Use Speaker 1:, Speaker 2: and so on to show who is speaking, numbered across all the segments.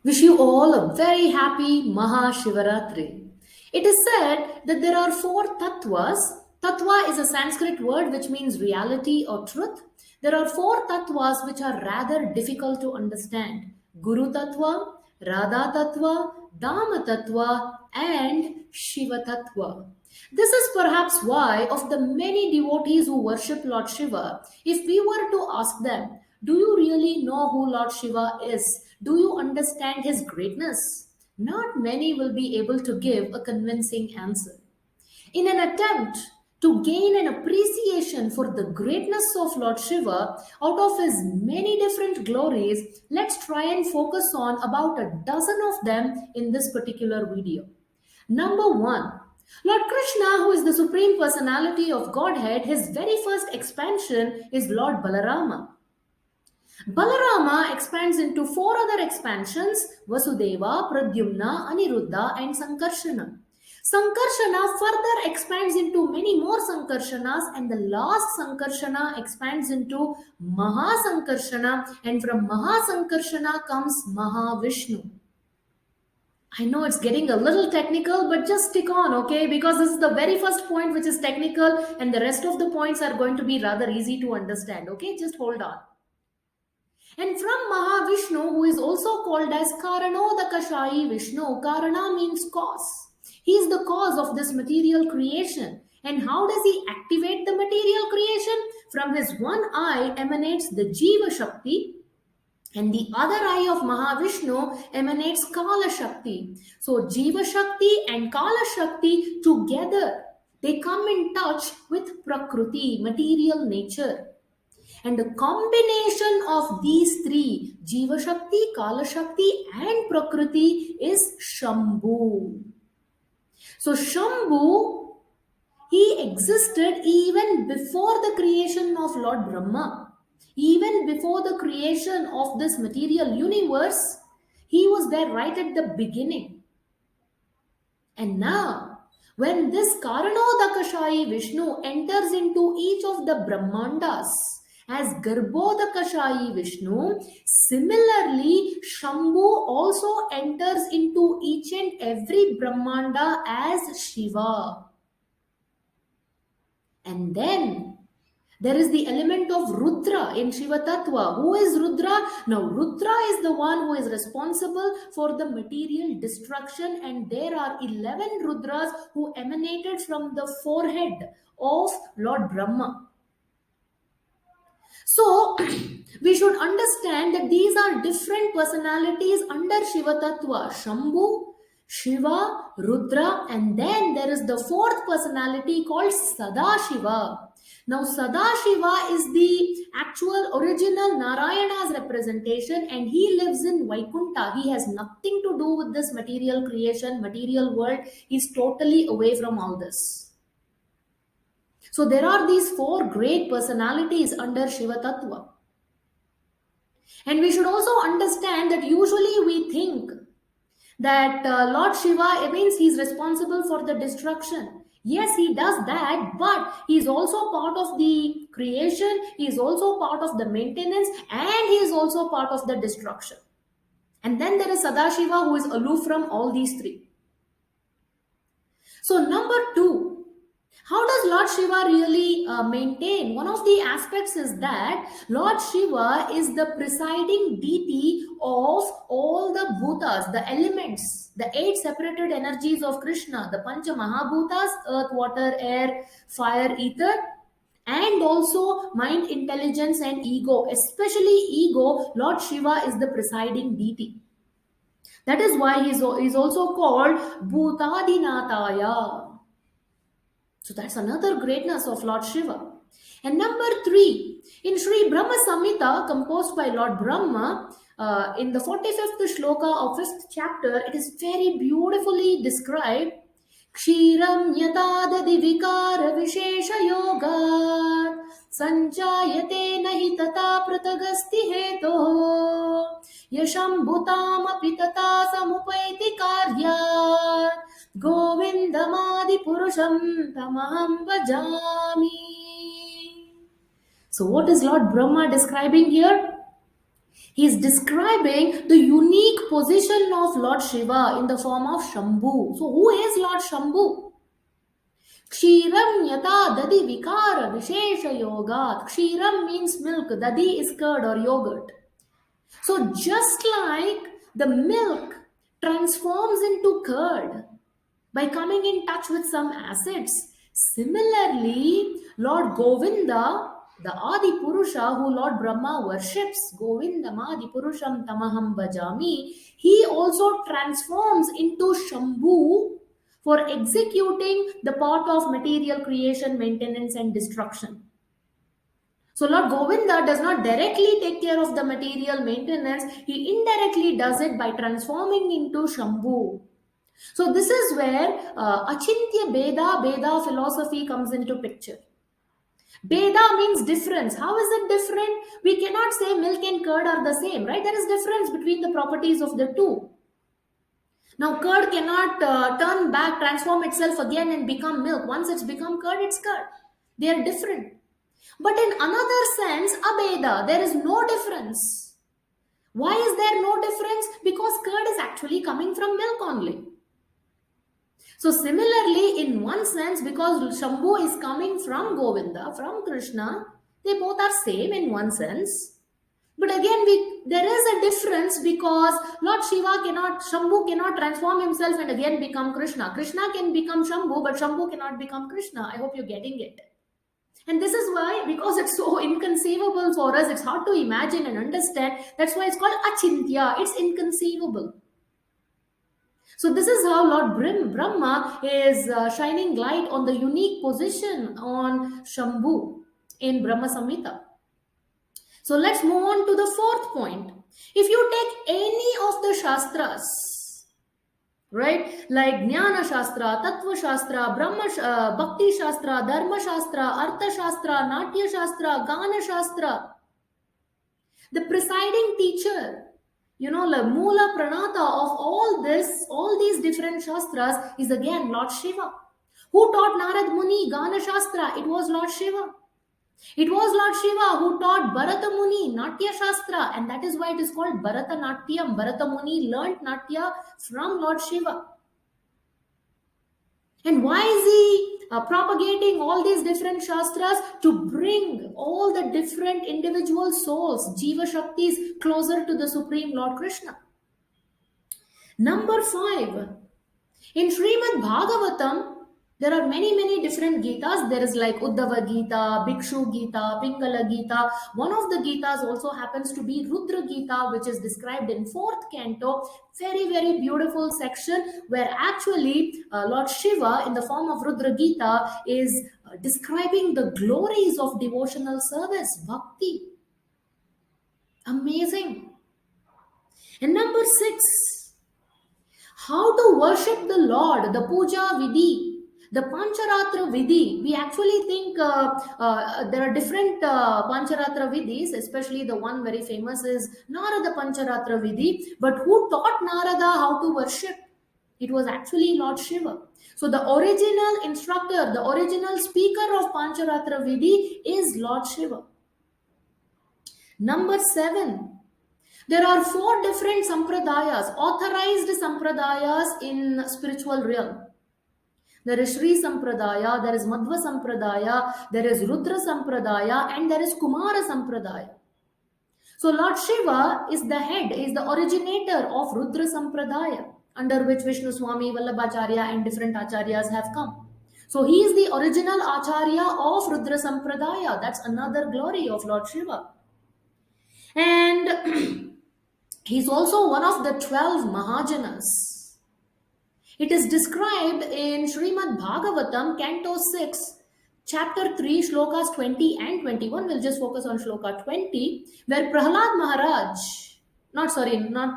Speaker 1: Wish you all a very happy Mahashivratri. It is said that there are four tattvas. Tattva is a Sanskrit word which means reality or truth. There are four tattvas which are rather difficult to understand: Guru Tattva, Radha Tattva, Dama Tattva, and Shiva Tattva. This is perhaps why, of the many devotees who worship Lord Shiva, if we were to ask them, do you really know who Lord Shiva is? Do you understand his greatness? Not many will be able to give a convincing answer. In an attempt to gain an appreciation for the greatness of Lord Shiva out of his many different glories, let's try and focus on about a dozen of them in this particular video. Number one, Lord Krishna, who is the Supreme Personality of Godhead, his very first expansion is Lord Balarama. Balarama expands into four other expansions: Vasudeva, Pradyumna, Aniruddha, and Sankarshana. Sankarshana further expands into many more Sankarshanas, and the last Sankarshana expands into Maha Sankarshana, and from Maha Sankarshana comes Mahavishnu. I know it's getting a little technical, but just stick on, okay? Because this is the very first point which is technical, and the rest of the points are going to be rather easy to understand, okay? Just hold on. And from Mahavishnu, who is also called as Karanodakashayi Vishnu, Karana means cause. He is the cause of this material creation. And how does he activate the material creation? From his one eye emanates the Jiva Shakti, and the other eye of Mahavishnu emanates Kala Shakti. So Jiva Shakti and Kala Shakti together, they come in touch with Prakriti, material nature. And the combination of these three, Jiva Shakti, Kala Shakti, and Prakriti, is Shambhu. So Shambhu, he existed even before the creation of Lord Brahma. Even before the creation of this material universe, he was there right at the beginning. And now, when this Karanodakashayi Vishnu enters into each of the Brahmandas as Garbhodakashayi Vishnu, similarly, Shambhu also enters into each and every Brahmanda as Shiva. And then there is the element of Rudra in Shiva Tattva. Who is Rudra? Now, Rudra is the one who is responsible for the material destruction, and there are 11 Rudras who emanated from the forehead of Lord Brahma. So, we should understand that these are different personalities under Shiva Tattva: Shambhu, Shiva, Rudra, and then there is the fourth personality called Sadashiva. Now, Sadashiva is the actual original Narayana's representation, and he lives in Vaikunta. He has nothing to do with this material creation, material world. He's totally away from all this. So there are these four great personalities under Shiva Tattva. And we should also understand that usually we think that Lord Shiva, it means he's responsible for the destruction. Yes, he does that, but he's also part of the creation, he's also part of the maintenance, and he is also part of the destruction. And then there is Sadashiva, who is aloof from all these three. So, number two, how does Lord Shiva really maintain? One of the aspects is that Lord Shiva is the presiding deity of all the bhutas, the elements, the eight separated energies of Krishna, the Pancha Mahabhutas: earth, water, air, fire, ether, and also mind, intelligence, and ego. Especially ego, Lord Shiva is the presiding deity. That is why he's also called Bhutadinataya. So that's another greatness of Lord Shiva. And number three, in Sri Brahma Samhita, composed by Lord Brahma, in the 45th shloka of 5th chapter, it is very beautifully described. Kshiram yatadadi vikara vishesha yoga sanjayate nahi tata pratagasti heto yasham bhutam api tata samupaiti karya govindamadi purusham tamaham bhajami. So what is Lord Brahma describing here? He is describing the unique position of Lord Shiva in the form of Shambhu. So, who is Lord Shambhu? Kshiram yata dadi vikara vishesha yogat. Kshiram means milk, dadi is curd or yogurt. So, just like the milk transforms into curd by coming in touch with some acids, similarly, Lord Govinda, the Adi Purusha who Lord Brahma worships, Govindam Adi Purusham Tamaham Bhajami, he also transforms into Shambhu for executing the part of material creation, maintenance, and destruction. So Lord Govinda does not directly take care of the material maintenance, he indirectly does it by transforming into Shambhu. So this is where Achintya Beda philosophy comes into picture. Beda means difference. How is it different? We cannot say milk and curd are the same, right? There is difference between the properties of the two. Now curd cannot turn back, transform itself again and become milk. Once it's become curd, it's curd. They are different. But in another sense, abeda, there is no difference. Why is there no difference? Because curd is actually coming from milk only. So similarly, in one sense, because Shambhu is coming from Govinda, from Krishna, they both are same in one sense. But again, there is a difference because Lord Shiva cannot, Shambhu cannot transform himself and again become Krishna. Krishna can become Shambhu, but Shambhu cannot become Krishna. I hope you're getting it. And this is why, because it's so inconceivable for us, it's hard to imagine and understand. That's why it's called Achintya. It's inconceivable. So this is how Lord Brahma is shining light on the unique position on Shambhu in Brahma Samhita. So let's move on to the fourth point. If you take any of the Shastras, right, like Jnana Shastra, Tattva Shastra, Bhakti Shastra, Dharma Shastra, Artha Shastra, Natya Shastra, Gana Shastra, the presiding teacher, the Moola Pranata of all these different Shastras is again Lord Shiva. Who taught Narad Muni Gana Shastra? It was Lord Shiva. It was Lord Shiva who taught Bharata Muni Natya Shastra, and that is why it is called Bharata Natyam. Bharata Muni learnt Natya from Lord Shiva. And why is he propagating all these different Shastras? To bring all the different individual souls, Jiva Shaktis, closer to the Supreme Lord Krishna. Number 5. In Srimad Bhagavatam, there are many different Gitas. There is like Uddhava Gita, Bhikshu Gita, Pingala Gita. One of the Gitas also happens to be Rudra Gita, which is described in 4th canto. Very beautiful section where actually Lord Shiva in the form of Rudra Gita is describing the glories of devotional service, bhakti. Amazing. And number 6, how to worship the Lord, the Puja Vidhi. The Pancharatra Vidhi, we actually think there are different Pancharatra Vidhis, especially the one very famous is Narada Pancharatra Vidhi. But who taught Narada how to worship? It was actually Lord Shiva. So the original instructor, the original speaker of Pancharatra Vidhi is Lord Shiva. Number 7. There are 4 different sampradayas, authorized sampradayas in spiritual realm. There is Sri Sampradaya, there is Madhva Sampradaya, there is Rudra Sampradaya, and there is Kumara Sampradaya. So Lord Shiva is the head, is the originator of Rudra Sampradaya, under which Vishnu Swami, Vallabhacharya, and different acharyas have come. So he is the original acharya of Rudra Sampradaya. That's another glory of Lord Shiva. And he's also one of the 12 Mahajanas. It is described in Srimad Bhagavatam, Canto 6, Chapter 3, Shlokas 20 and 21. We'll just focus on Shloka 20, where not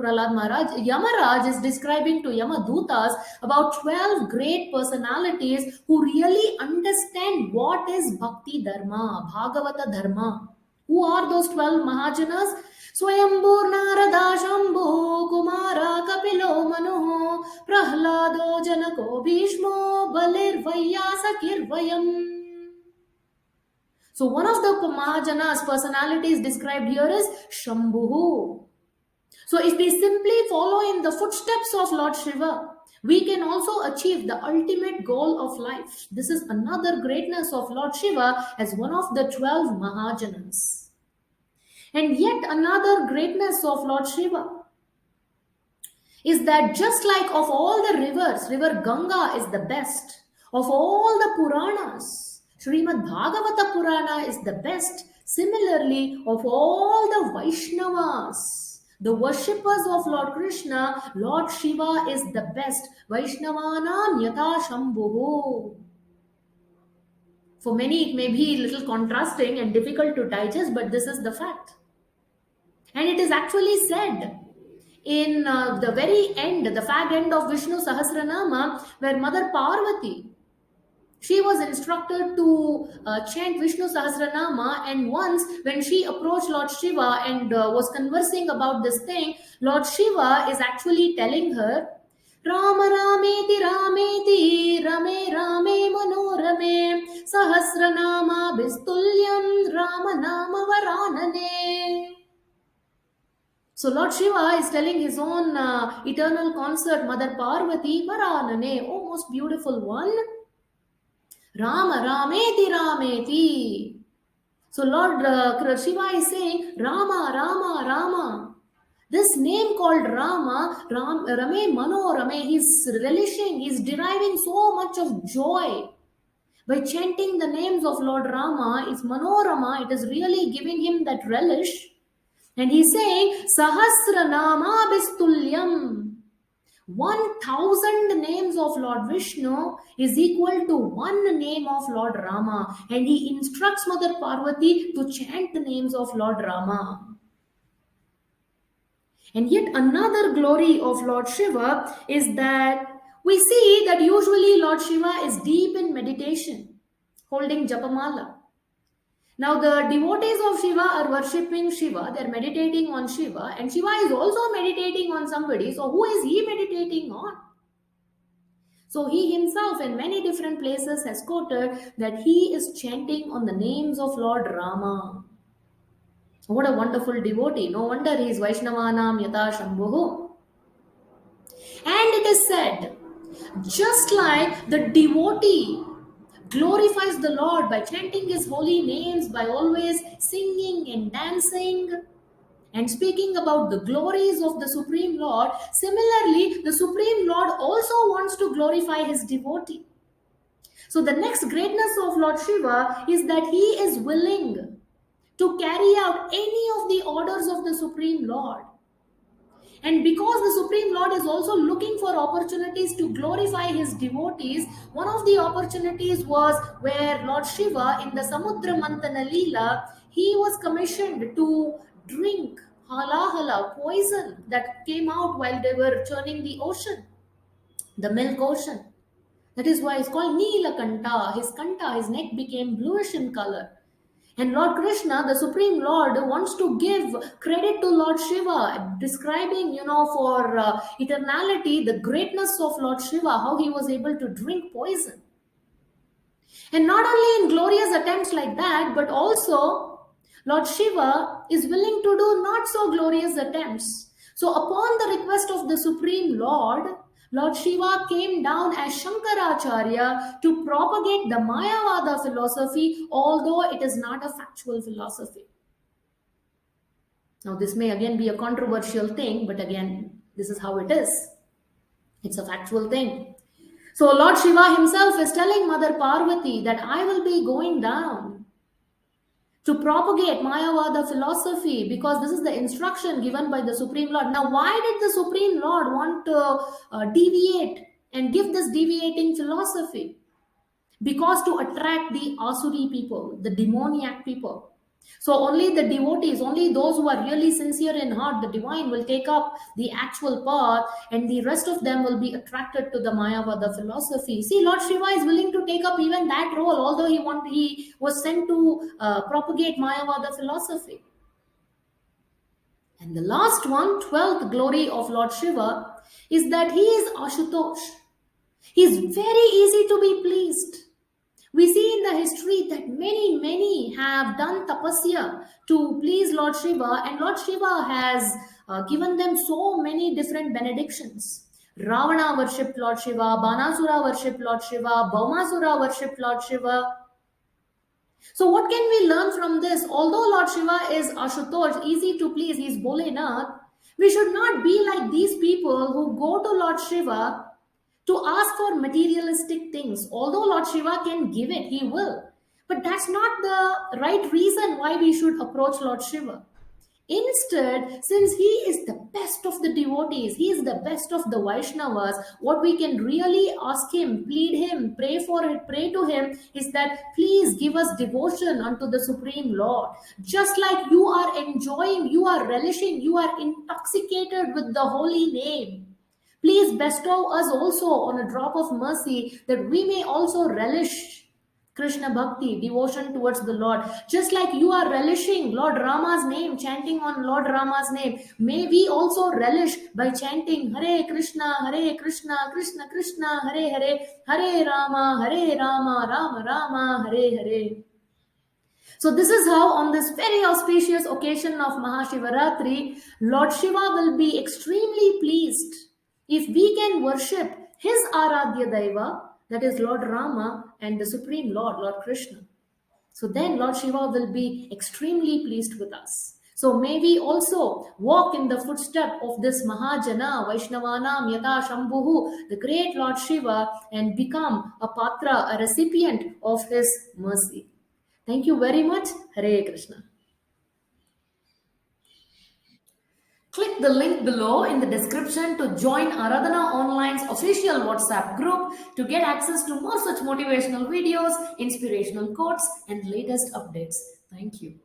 Speaker 1: Prahlad Maharaj, Yamaraj is describing to Yamadutas about 12 great personalities who really understand what is Bhakti Dharma, Bhagavata Dharma. Who are those 12 Mahajanas? Swayambur Narada Shambhu Kumara Kapilo Manu Prahlado Janako Bhishmo Balir Vayyasakir Vayam. So one of the Mahajanas personalities described here is Shambhu. So if we simply follow in the footsteps of Lord Shiva, we can also achieve the ultimate goal of life. This is another greatness of Lord Shiva as one of the 12 Mahajanas. And yet another greatness of Lord Shiva is that just like of all the rivers, river Ganga is the best. Of all the Puranas, Srimad Bhagavata Purana is the best. Similarly, of all the Vaishnavas, the worshippers of Lord Krishna, Lord Shiva is the best. Vaishnavanam yata Shambhu. For many, it may be a little contrasting and difficult to digest, but this is the fact. And it is actually said in the very end, the fag end of Vishnu Sahasranama, where Mother Parvati, she was instructed to chant Vishnu Sahasranama, and once when she approached Lord Shiva and was conversing about this thing, Lord Shiva is actually telling her, Rama Rameti Rameti Rame Rame Manorame Sahasranama Bistulyam Rama Nama Varanane. So Lord Shiva is telling his own eternal consort, Mother Parvati, Varanane, oh most beautiful one, Rama Rameti Rameti. So Lord Shiva is saying, Rama, Rama, Rama. This name called Rama, Rame Mano Rame, he's relishing, he's deriving so much of joy. By chanting the names of Lord Rama, it's Manorama, it is really giving him that relish. And he's saying, Sahasranama Bistulyam. 1,000 names of Lord Vishnu is equal to one name of Lord Rama. And he instructs Mother Parvati to chant the names of Lord Rama. And yet another glory of Lord Shiva is that we see that usually Lord Shiva is deep in meditation, holding Japamala. Now, the devotees of Shiva are worshipping Shiva, they're meditating on Shiva, and Shiva is also meditating on somebody. So, who is he meditating on? So, he himself, in many different places, has quoted that he is chanting on the names of Lord Rama. What a wonderful devotee. No wonder he is Vaishnavanam Yata Shambhu. And it is said, just like the devotee glorifies the Lord by chanting his holy names, by always singing and dancing and speaking about the glories of the Supreme Lord, similarly, the Supreme Lord also wants to glorify his devotee. So, the next greatness of Lord Shiva is that he is willing to carry out any of the orders of the Supreme Lord. And because the Supreme Lord is also looking for opportunities to glorify his devotees, one of the opportunities was where Lord Shiva in the Samudra Mantana Leela, he was commissioned to drink halahala, poison that came out while they were churning the ocean, the milk ocean. That is why it's called Neela Kanta. His kanta, his neck became bluish in color. And Lord Krishna, the Supreme Lord, wants to give credit to Lord Shiva, describing, for eternality, the greatness of Lord Shiva, how he was able to drink poison. And not only in glorious attempts like that, but also Lord Shiva is willing to do not so glorious attempts. So, upon the request of the Supreme Lord, Lord Shiva came down as Shankaracharya to propagate the Mayavada philosophy, although it is not a factual philosophy. Now, this may again be a controversial thing, but again, this is how it is. It's a factual thing. So, Lord Shiva himself is telling Mother Parvati that I will be going down to propagate Mayavada philosophy because this is the instruction given by the Supreme Lord. Now, why did the Supreme Lord want to deviate and give this deviating philosophy? Because to attract the Asuri people, the demoniac people. So only the devotees, only those who are really sincere in heart, the divine, will take up the actual path, and the rest of them will be attracted to the Mayavada philosophy. See, Lord Shiva is willing to take up even that role, although he was sent to propagate Mayavada philosophy. And the last one, 12th glory of Lord Shiva, is that he is Ashutosh. He is very easy to be pleased. We see in the history that many have done tapasya to please Lord Shiva, and Lord Shiva has given them so many different benedictions. Ravana worshipped Lord Shiva, Banasura worshipped Lord Shiva, Bhaumasura worshipped Lord Shiva. So, what can we learn from this? Although Lord Shiva is Ashutosh, easy to please, he is Bholenath, we should not be like these people who go to Lord Shiva to ask for materialistic things. Although Lord Shiva can give it, he will. But that's not the right reason why we should approach Lord Shiva. Instead, since he is the best of the devotees, he is the best of the Vaishnavas, what we can really ask him, plead him, pray for it, pray to him is that please give us devotion unto the Supreme Lord. Just like you are enjoying, you are relishing, you are intoxicated with the holy name. Please bestow us also on a drop of mercy that we may also relish Krishna Bhakti, devotion towards the Lord. Just like you are relishing Lord Rama's name, chanting on Lord Rama's name, may we also relish by chanting Hare Krishna, Krishna Krishna, Hare Hare, Hare Rama, Rama Rama, Hare Hare. So this is how on this very auspicious occasion of Mahashivratri, Lord Shiva will be extremely pleased if we can worship his Aradhya Daiva, that is Lord Rama and the Supreme Lord, Lord Krishna. So then Lord Shiva will be extremely pleased with us. So may we also walk in the footstep of this Mahajana, Vaishnavanam, Yata Shambhuhu, the great Lord Shiva, and become a patra, a recipient of his mercy. Thank you very much. Hare Krishna. Click the link below in the description to join Aradhana Online's official WhatsApp group to get access to more such motivational videos, inspirational quotes, and latest updates. Thank you.